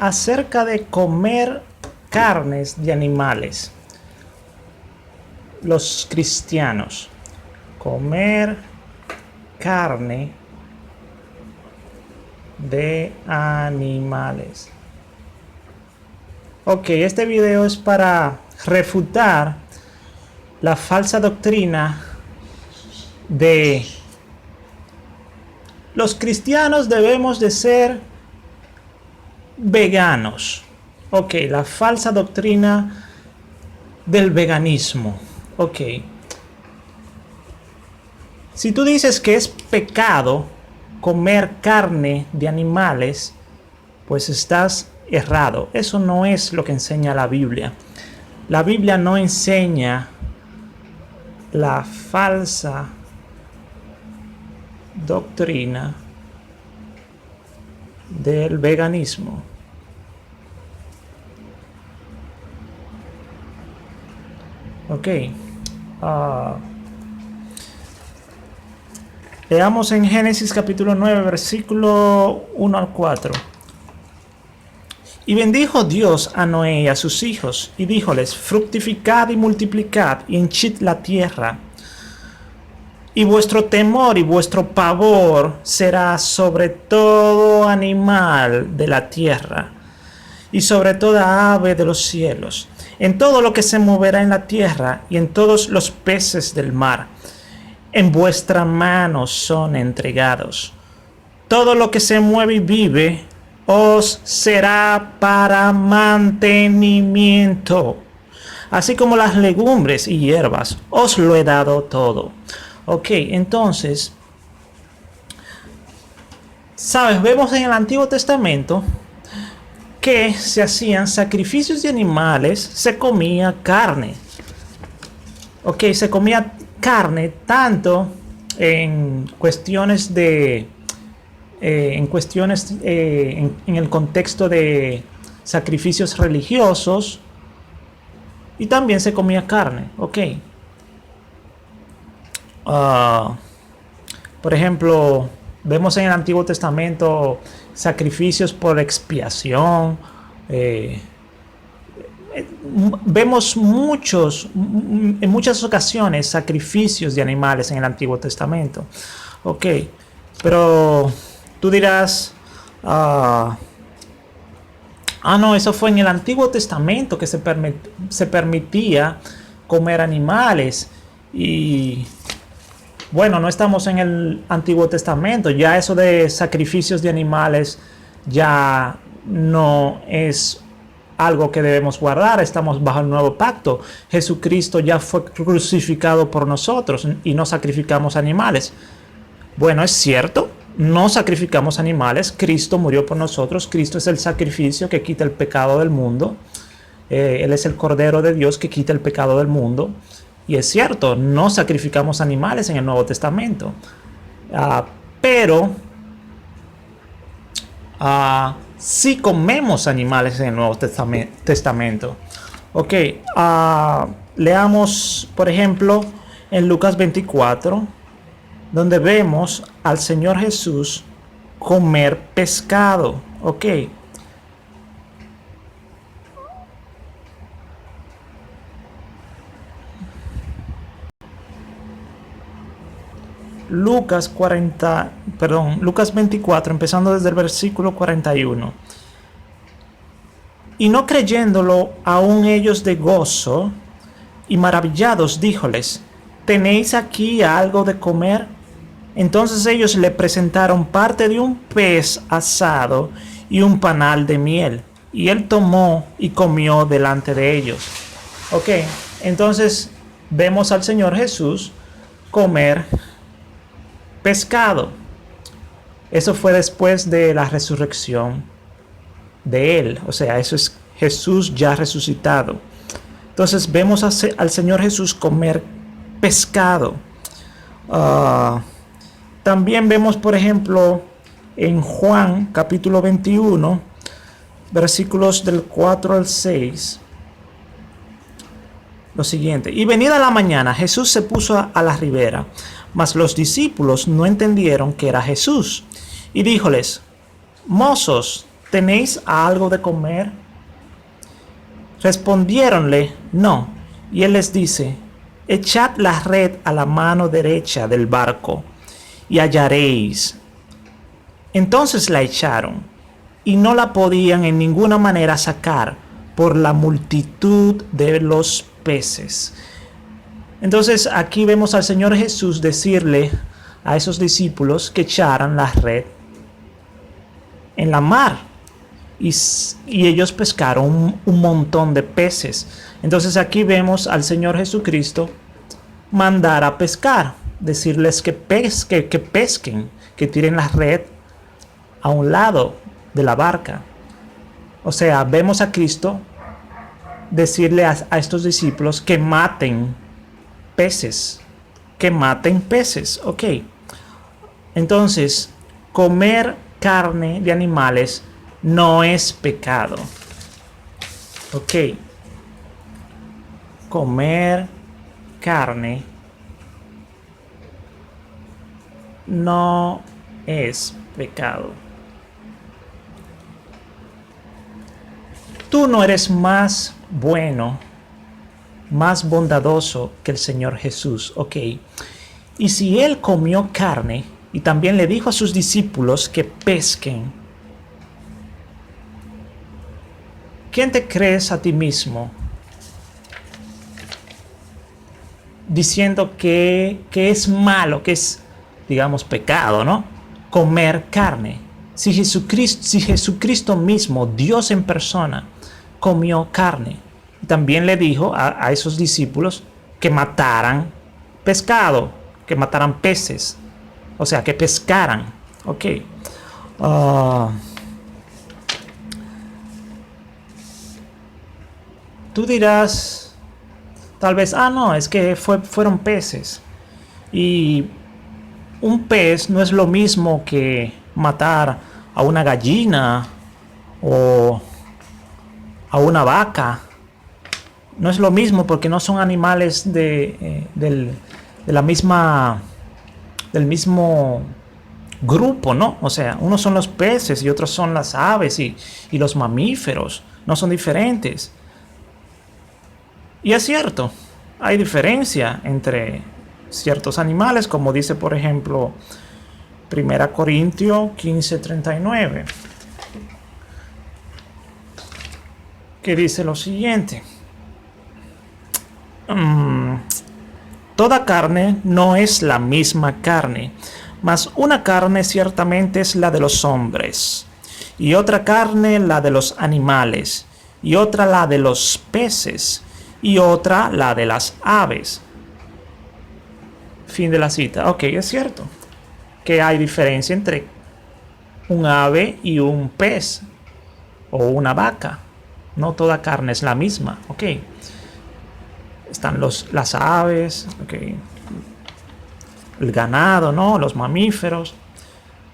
acerca de comer carnes de animales. Los cristianos, comer carne de animales. Ok, este video es para refutar la falsa doctrina de los cristianos debemos de ser veganos. Ok, la falsa doctrina del veganismo. Ok. Si tú dices que es pecado comer carne de animales, pues estás errado. Eso no es lo que enseña la Biblia. La Biblia no enseña la falsa doctrina del veganismo. Ok. Leamos en Génesis capítulo 9, versículo 1 al 4. Y bendijo Dios a Noé y a sus hijos, y díjoles: fructificad y multiplicad, y henchid la tierra. Y vuestro temor y vuestro pavor será sobre todo animal de la tierra, y sobre toda ave de los cielos, en todo lo que se moverá en la tierra, y en todos los peces del mar. En vuestra mano son entregados. Todo lo que se mueve y vive os será para mantenimiento. Así como las legumbres y hierbas, os lo he dado todo. Ok, entonces, ¿sabes? Vemos en el Antiguo Testamento que se hacían sacrificios de animales, se comía carne. Ok, se comía carne tanto en cuestiones de... en el contexto de sacrificios religiosos, y también se comía carne. Ok. Por ejemplo, vemos en el Antiguo Testamento sacrificios por expiación. Vemos en muchas ocasiones sacrificios de animales en el Antiguo Testamento. Ok, pero tú dirás, no, eso fue en el Antiguo Testamento que se permitía comer animales. Y bueno, no estamos en el Antiguo Testamento. Ya eso de sacrificios de animales ya no es algo que debemos guardar. Estamos bajo el nuevo pacto. Jesucristo ya fue crucificado por nosotros y no sacrificamos animales. Bueno, es cierto, no sacrificamos animales. Cristo murió por nosotros. Cristo es el sacrificio que quita el pecado del mundo. Él es el Cordero de Dios que quita el pecado del mundo. Y es cierto, no sacrificamos animales en el Nuevo Testamento. Pero sí comemos animales en el Nuevo Testamento. Ok, leamos, por ejemplo, en Lucas 24, donde vemos al Señor Jesús comer pescado. Ok. Lucas 24, empezando desde el versículo 41. Y no creyéndolo aún ellos de gozo y maravillados, díjoles: ¿tenéis aquí algo de comer? Entonces ellos le presentaron parte de un pez asado y un panal de miel, y él tomó y comió delante de ellos. Ok, entonces vemos al Señor Jesús comer pescado. Eso fue después de la resurrección de él. O sea, eso es Jesús ya resucitado. Entonces vemos al Señor Jesús comer pescado. También vemos, por ejemplo, en Juan capítulo 21, versículos del 4 al 6. Lo siguiente: y venida la mañana, Jesús se puso a la ribera, mas los discípulos no entendieron que era Jesús. Y díjoles: mozos, ¿tenéis algo de comer? Respondiéronle, no. Y él les dice, echad la red a la mano derecha del barco y hallaréis. Entonces la echaron y no la podían en ninguna manera sacar por la multitud de los peces. Entonces aquí vemos al Señor Jesús decirle a esos discípulos que echaran la red en la mar. Y ellos pescaron un montón de peces. Entonces aquí vemos al Señor Jesucristo mandar a pescar, decirles que pesquen, que tiren la red a un lado de la barca. O sea, vemos a Cristo decirle a estos discípulos que maten peces, ok. Entonces, comer carne de animales no es pecado, ok. Comer carne no es pecado. Tú no eres más bueno, más bondadoso que el Señor Jesús, ok. Y si Él comió carne y también le dijo a sus discípulos que pesquen, ¿quién te crees a ti mismo diciendo que es malo, que es, digamos, pecado, ¿no? Comer carne. Si Jesucristo mismo, Dios en persona, comió carne. También le dijo a esos discípulos que mataran pescado, que mataran peces. O sea, que pescaran. Ok. Tú dirás, tal vez, no, es que fueron peces. Y un pez no es lo mismo que matar a una gallina o a una vaca. No es lo mismo porque no son animales del mismo grupo, ¿no? O sea, unos son los peces y otros son las aves y los mamíferos. No son diferentes. Y es cierto, hay diferencia entre ciertos animales, como dice, por ejemplo, 1 Corintios 15:39, que dice lo siguiente. Toda carne no es la misma carne, mas una carne ciertamente es la de los hombres, y otra carne la de los animales, y otra la de los peces, y otra la de las aves. Fin de la cita. Ok, es cierto que hay diferencia entre un ave y un pez o una vaca. No toda carne es la misma. Ok. Están las aves, okay. El ganado, ¿no? Los mamíferos.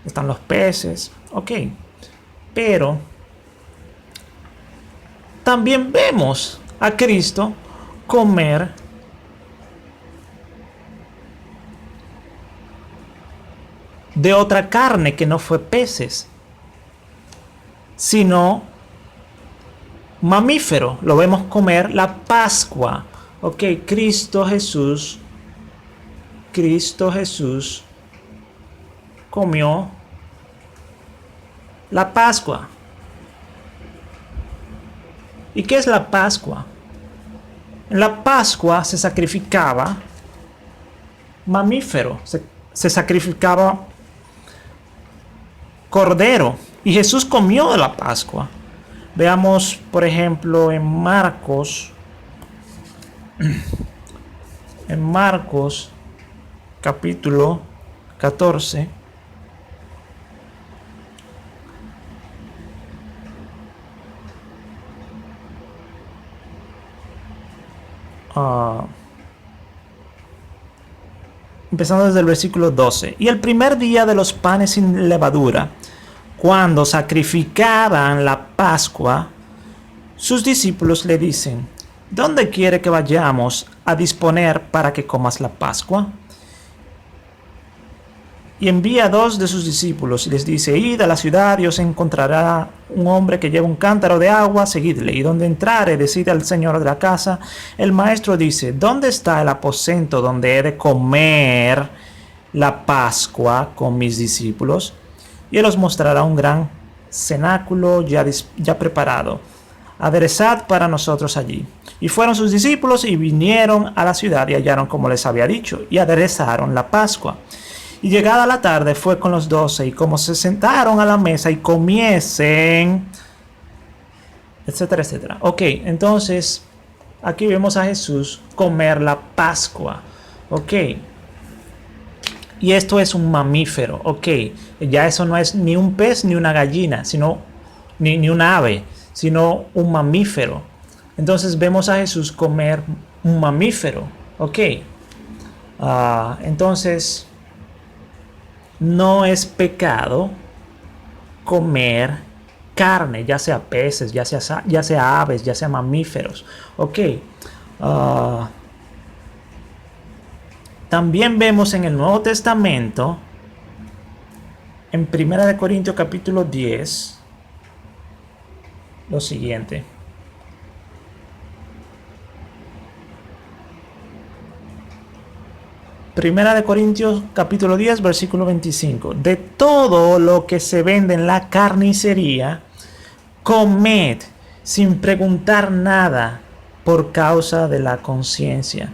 Están los peces. Ok. Pero también vemos a Cristo comer de otra carne que no fue peces, sino mamífero. Lo vemos comer la Pascua. Ok, Cristo Jesús comió la Pascua. ¿Y qué es la Pascua? En la Pascua se sacrificaba mamífero, se sacrificaba cordero, y Jesús comió de la Pascua. Veamos, por ejemplo, en Marcos capítulo 14. Empezando desde el versículo 12. Y el primer día de los panes sin levadura, cuando sacrificaban la Pascua, sus discípulos le dicen: ¿dónde quiere que vayamos a disponer para que comas la Pascua? Y envía a 2 de sus discípulos y les dice: id a la ciudad y os encontrará un hombre que lleva un cántaro de agua, seguidle. Y donde entrare, decid al señor de la casa: el maestro dice, ¿dónde está el aposento donde he de comer la Pascua con mis discípulos? Y él os mostrará un gran cenáculo ya preparado. Aderezad para nosotros allí. Y fueron sus discípulos y vinieron a la ciudad y hallaron como les había dicho, y aderezaron la Pascua. Y llegada la tarde fue con los 12, y como se sentaron a la mesa y comiesen, etcétera, etcétera. Ok, entonces aquí vemos a Jesús comer la Pascua. Ok. Y esto es un mamífero. Ok. Ya eso no es ni un pez ni una gallina, sino ni un ave, sino un mamífero. Entonces vemos a Jesús comer un mamífero. Ok. Entonces no es pecado comer carne, ya sea peces, ya sea aves, ya sea mamíferos. Ok. También vemos en el Nuevo Testamento, en 1 Corintios capítulo 10, lo siguiente. Primera de Corintios capítulo 10 versículo 25. De todo lo que se vende en la carnicería, comed sin preguntar nada por causa de la conciencia.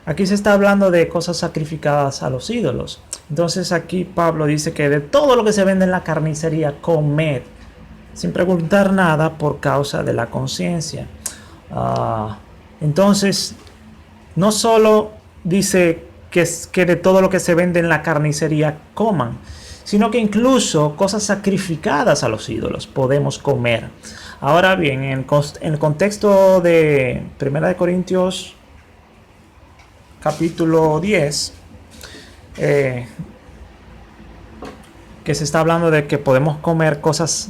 Aquí se está hablando de cosas sacrificadas a los ídolos. Entonces aquí Pablo dice que de todo lo que se vende en la carnicería, comed sin preguntar nada por causa de la conciencia. Entonces, no solo dice que de todo lo que se vende en la carnicería coman, sino que incluso cosas sacrificadas a los ídolos podemos comer. Ahora bien, en el contexto de 1 Corintios capítulo 10, que se está hablando de que podemos comer cosas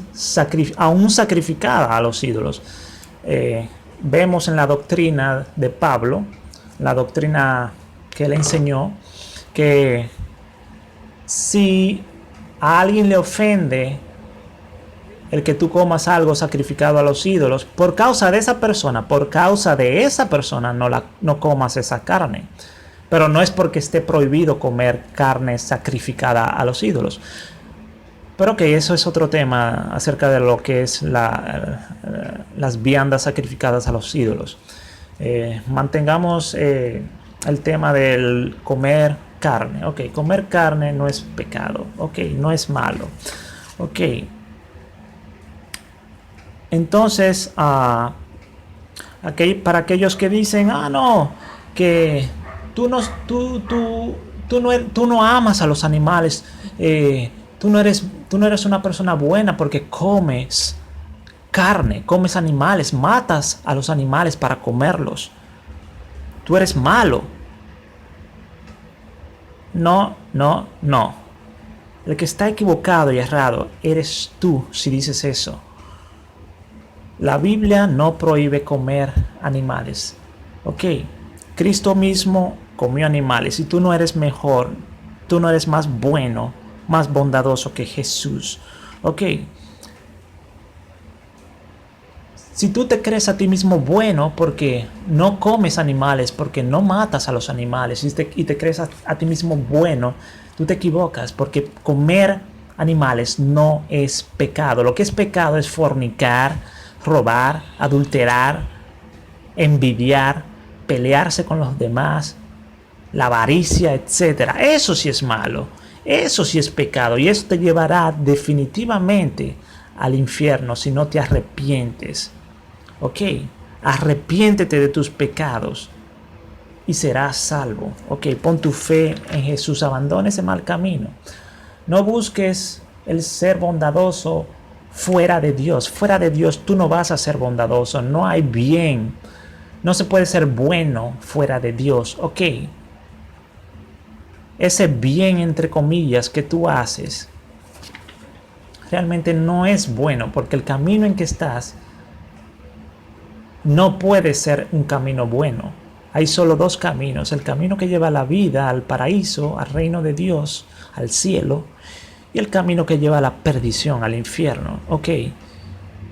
aún sacrificadas a los ídolos. Vemos en la doctrina de Pablo, la doctrina que él enseñó, que si a alguien le ofende el que tú comas algo sacrificado a los ídolos, por causa de esa persona no comas esa carne. Pero no es porque esté prohibido comer carne sacrificada a los ídolos. Pero que eso es otro tema acerca de lo que es las viandas sacrificadas a los ídolos. Mantengamos el tema del comer carne. Ok, comer carne no es pecado. Ok, no es malo. Ok. Entonces, para aquellos que dicen, no, que tú no amas a los animales, tú no eres una persona buena porque comes carne, comes animales, matas a los animales para comerlos. Tú eres malo. No. El que está equivocado y errado eres tú si dices eso. La Biblia no prohíbe comer animales. Ok, Cristo mismo comió animales y tú no eres mejor, tú no eres más bueno, más bondadoso que Jesús. Ok. Si tú te crees a ti mismo bueno porque no comes animales, porque no matas a los animales y te crees a ti mismo bueno, tú te equivocas, porque comer animales no es pecado. Lo que es pecado es fornicar, robar, adulterar, envidiar, pelearse con los demás, la avaricia, etc. Eso sí es malo, eso sí es pecado y eso te llevará definitivamente al infierno si no te arrepientes. Ok, arrepiéntete de tus pecados y serás salvo. Ok, pon tu fe en Jesús, abandona ese mal camino. No busques el ser bondadoso fuera de Dios. Fuera de Dios tú no vas a ser bondadoso. No hay bien. No se puede ser bueno fuera de Dios. Ok. Ese bien, entre comillas, que tú haces realmente no es bueno, porque el camino en que estás no puede ser un camino bueno. Hay solo dos caminos: el camino que lleva a la vida, al paraíso, al reino de Dios, al cielo, y el camino que lleva a la perdición, al infierno. Ok.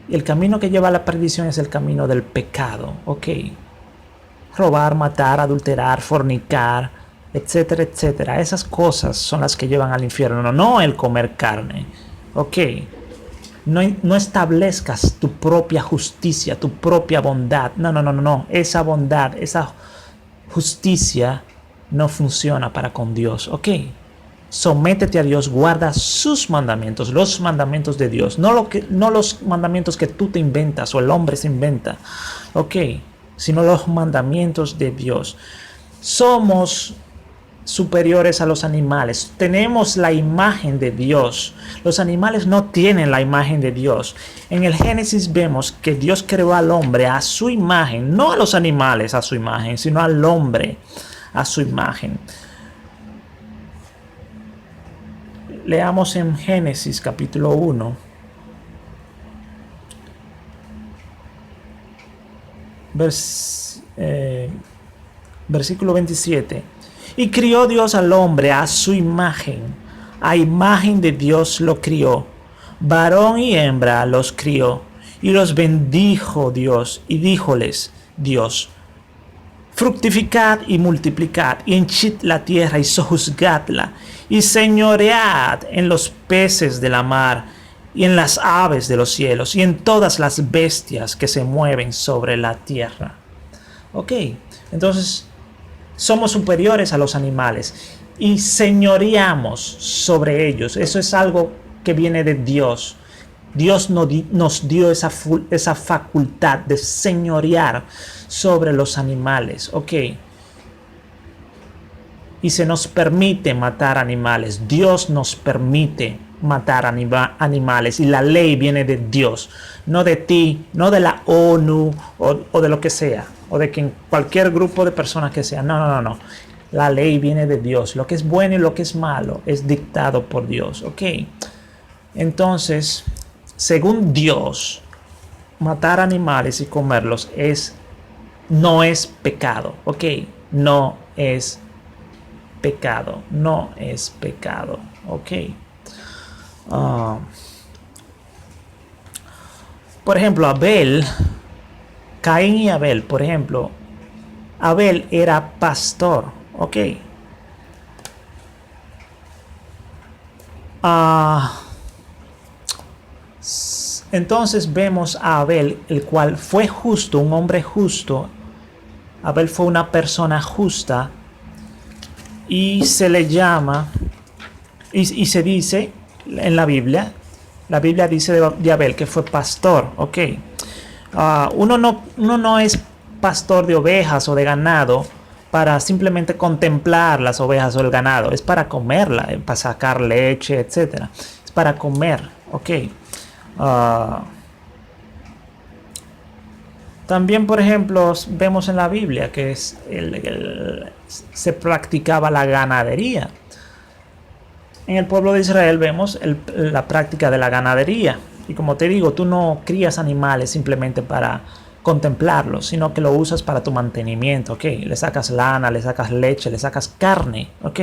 El camino que lleva a la perdición es el camino del pecado. Ok. Robar, matar, adulterar, fornicar, etcétera, etcétera. Esas cosas son las que llevan al infierno, no el comer carne. Ok. No establezcas tu propia justicia, tu propia bondad. No. Esa bondad, esa justicia no funciona para con Dios. Ok. Sométete a Dios, guarda sus mandamientos, los mandamientos de Dios, no los mandamientos que tú te inventas o el hombre se inventa. Ok. Sino los mandamientos de Dios. Somos superiores a los animales. Tenemos la imagen de Dios. Los animales no tienen la imagen de Dios. En el Génesis vemos que Dios creó al hombre a su imagen, no a los animales a su imagen, sino al hombre a su imagen. Leamos en Génesis capítulo 1. Versículo 27. Y crió Dios al hombre a su imagen, a imagen de Dios lo crió, varón y hembra los crió, y los bendijo Dios, y díjoles Dios: fructificad y multiplicad, y henchid la tierra y sojuzgadla, y señoread en los peces de la mar, y en las aves de los cielos, y en todas las bestias que se mueven sobre la tierra. Ok, entonces somos superiores a los animales y señoreamos sobre ellos. Eso es algo que viene de Dios. Dios nos dio esa facultad de señorear sobre los animales. Ok. Y se nos permite matar animales. Dios nos permite matar animales. Y la ley viene de Dios. No de ti, no de la ONU o de lo que sea. O de cualquier grupo de personas que sea. No. La ley viene de Dios. Lo que es bueno y lo que es malo es dictado por Dios. Ok. Entonces, según Dios, matar animales y comerlos no es pecado. Ok. No es pecado. No es pecado. Ok. Por ejemplo, Caín y Abel, por ejemplo, Abel era pastor. Ok. Entonces vemos a Abel, el cual fue justo, un hombre justo. Abel fue una persona justa. Y se le llama, y se dice en la Biblia dice de Abel que fue pastor. Ok. Uno no es pastor de ovejas o de ganado para simplemente contemplar las ovejas o el ganado. Es para comerla, para sacar leche, etc. Es para comer. Ok. También, por ejemplo, vemos en la Biblia que se practicaba la ganadería. En el pueblo de Israel vemos la práctica de la ganadería. Y como te digo, tú no crías animales simplemente para contemplarlos, sino que lo usas para tu mantenimiento. ¿Ok? Le sacas lana, le sacas leche, le sacas carne. ¿Ok?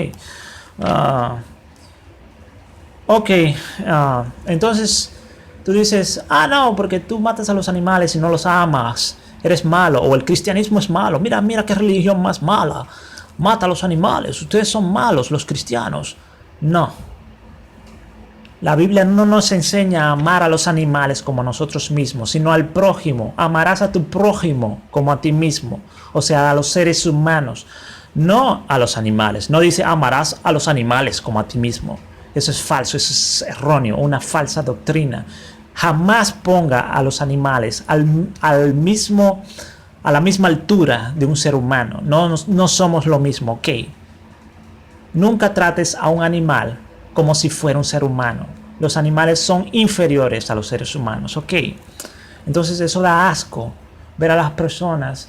Entonces tú dices, no, porque tú matas a los animales y no los amas, eres malo, o el cristianismo es malo. Mira qué religión más mala, mata a los animales, ustedes son malos, los cristianos. No. La Biblia no nos enseña a amar a los animales como a nosotros mismos, sino al prójimo. Amarás a tu prójimo como a ti mismo, o sea, a los seres humanos, no a los animales. No dice amarás a los animales como a ti mismo. Eso es falso, eso es erróneo, una falsa doctrina. Jamás ponga a los animales a la misma altura de un ser humano. No somos lo mismo, ¿ok? Nunca trates a un animal como si fuera un ser humano. Los animales son inferiores a los seres humanos, ¿ok? Entonces eso da asco, ver a las personas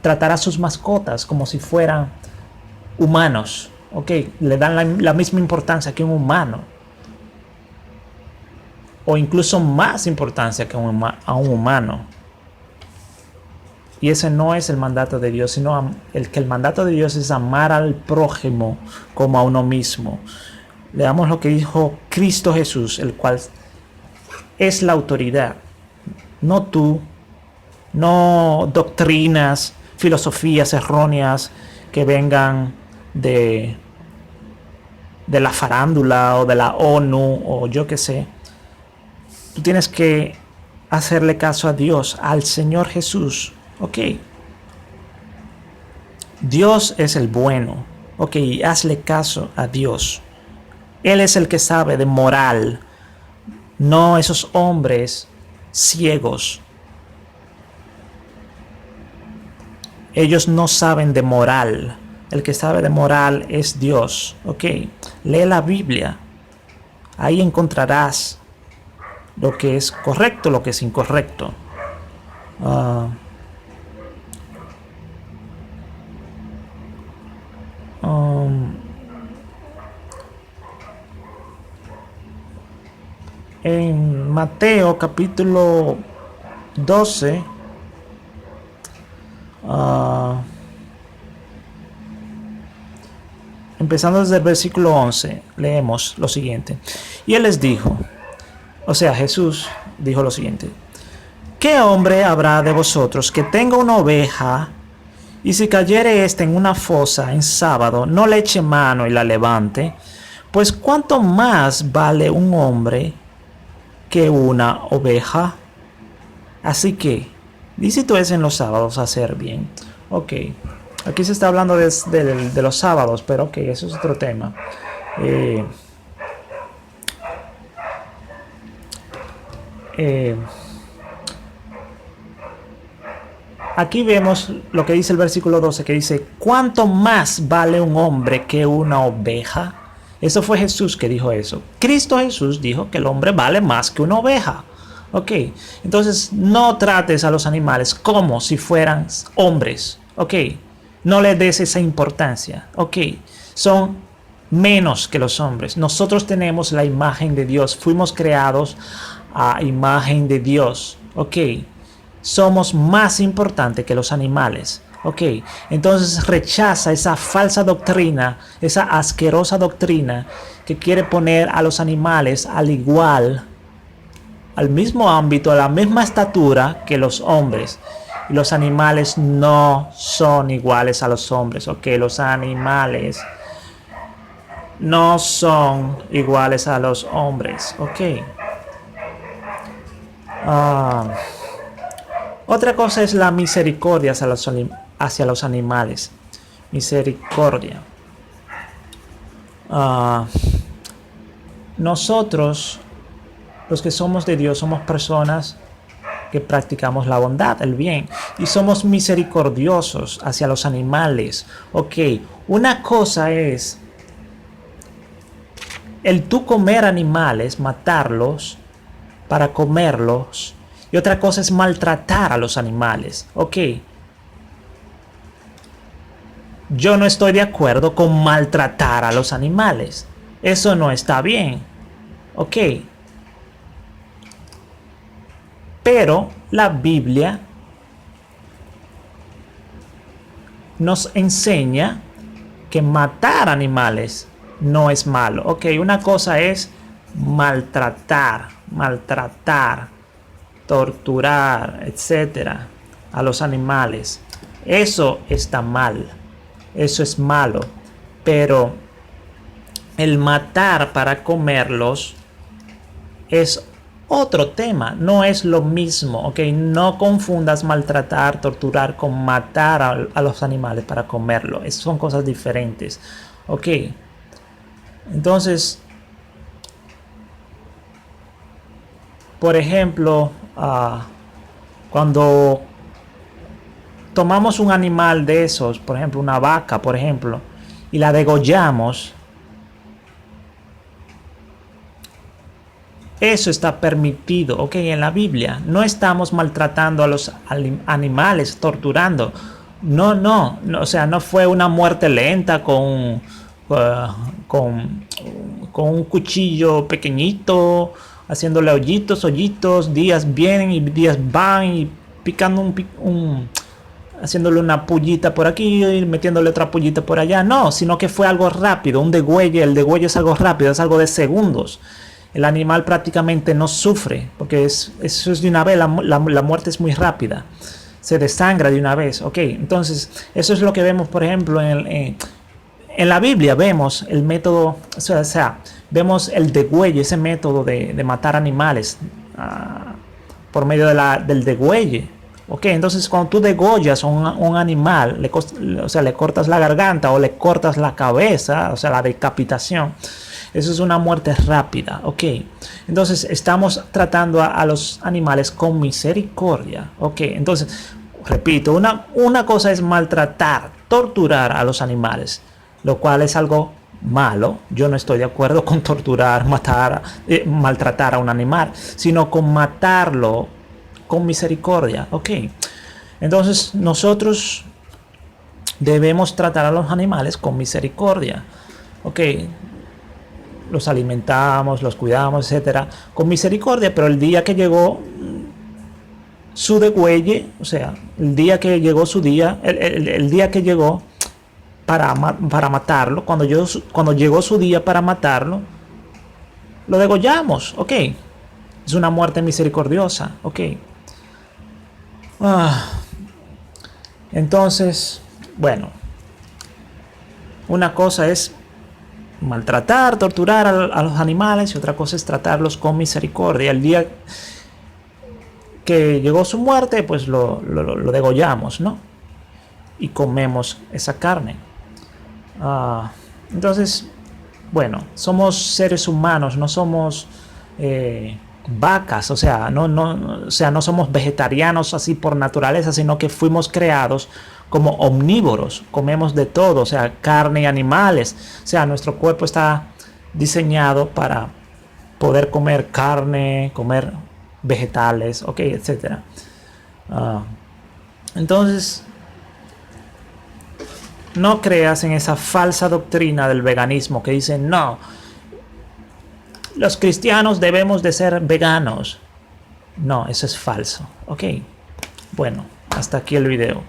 tratar a sus mascotas como si fueran humanos, ¿ok? Le dan la misma importancia que un humano, o incluso más importancia que a un humano. Y ese no es el mandato de Dios, sino el mandato de Dios es amar al prójimo como a uno mismo. Leamos lo que dijo Cristo Jesús, el cual es la autoridad. No tú, no doctrinas, filosofías erróneas que vengan de la farándula o de la ONU o yo qué sé. Tú tienes que hacerle caso a Dios, al Señor Jesús. Ok. Dios es el bueno. Ok, hazle caso a Dios. Él es el que sabe de moral, no esos hombres ciegos. Ellos no saben de moral. El que sabe de moral es Dios. Ok, lee la Biblia. Ahí encontrarás lo que es correcto, lo que es incorrecto. En Mateo capítulo 12, empezando desde el versículo 11, leemos lo siguiente. Y él les dijo, o sea, Jesús dijo lo siguiente: ¿qué hombre habrá de vosotros que tenga una oveja, y si cayere ésta en una fosa en sábado, no le eche mano y la levante? Pues cuánto más vale un hombre que una oveja. Así que, lícito es en los sábados hacer bien. Ok, aquí se está hablando de los sábados, pero ok, eso es otro tema. Aquí vemos lo que dice el versículo 12, que dice, ¿cuánto más vale un hombre que una oveja? Eso fue Jesús que dijo eso. Cristo Jesús dijo que el hombre vale más que una oveja. Ok, entonces no trates a los animales como si fueran hombres. Ok, no le des esa importancia. Ok, son menos que los hombres. Nosotros tenemos la imagen de Dios. Fuimos creados a imagen de Dios. Ok, somos más importantes que los animales. Ok, entonces rechaza esa falsa doctrina, esa asquerosa doctrina que quiere poner a los animales al igual, al mismo ámbito, a la misma estatura que los hombres. Y los animales no son iguales a los hombres. Ok, los animales no son iguales a los hombres. Ok. Otra cosa es la misericordia hacia los animales. Misericordia. Nosotros, los que somos de Dios, somos personas que practicamos la bondad, el bien, y somos misericordiosos hacia los animales. Ok, una cosa es el tú comer animales, matarlos para comerlos, y otra cosa es maltratar a los animales. Ok, yo no estoy de acuerdo con maltratar a los animales. Eso no está bien. Ok, pero la Biblia nos enseña que matar animales no es malo. Ok, una cosa es maltratar, torturar, etcétera, a los animales. Eso está mal. Eso es malo. Pero el matar para comerlos es otro tema, no es lo mismo. Ok, no confundas maltratar, torturar con matar a los animales para comerlo. Son cosas diferentes. Ok, entonces, por ejemplo, cuando tomamos un animal de esos, por ejemplo una vaca, por ejemplo, y la degollamos, eso está permitido, ok, en la Biblia. No estamos maltratando a los animales, torturando. No, o sea, no fue una muerte lenta con un cuchillo pequeñito, haciéndole hoyitos, días vienen y días van y picando haciéndole una pullita por aquí y metiéndole otra pullita por allá. No, sino que fue algo rápido, un degüelle. El degüelle es algo rápido, es algo de segundos. El animal prácticamente no sufre, porque eso es de una vez, la muerte es muy rápida. Se desangra de una vez, ok. Entonces, eso es lo que vemos, por ejemplo, en la Biblia vemos el método, o sea, vemos el degüelle, ese método de matar animales por medio del degüelle. Ok, entonces cuando tú degollas a un animal, o sea, le cortas la garganta o le cortas la cabeza, o sea, la decapitación, eso es una muerte rápida. Ok, entonces estamos tratando a los animales con misericordia. Ok, entonces, repito, una cosa es maltratar, torturar a los animales, lo cual es algo malo. Yo no estoy de acuerdo con torturar, matar, maltratar a un animal, sino con matarlo con misericordia. Ok, entonces nosotros debemos tratar a los animales con misericordia. Ok, los alimentamos, los cuidamos, etcétera, con misericordia, pero el día que llegó su degüelle, o sea, el día que llegó su día, el día que llegó para matarlo, cuando llegó su día para matarlo, lo degollamos. Ok, es una muerte misericordiosa. Ok. Entonces, bueno, una cosa es maltratar, torturar a los animales y otra cosa es tratarlos con misericordia. El día que llegó su muerte, pues lo degollamos, ¿no? Y comemos esa carne. Entonces, bueno, somos seres humanos, no somos vacas, o sea, no somos vegetarianos así por naturaleza, sino que fuimos creados como omnívoros, comemos de todo, o sea, carne y animales, o sea, nuestro cuerpo está diseñado para poder comer carne, comer vegetales, ok, etcétera. Entonces, no creas en esa falsa doctrina del veganismo que dice, no, los cristianos debemos de ser veganos. No, eso es falso. Ok, bueno, hasta aquí el video.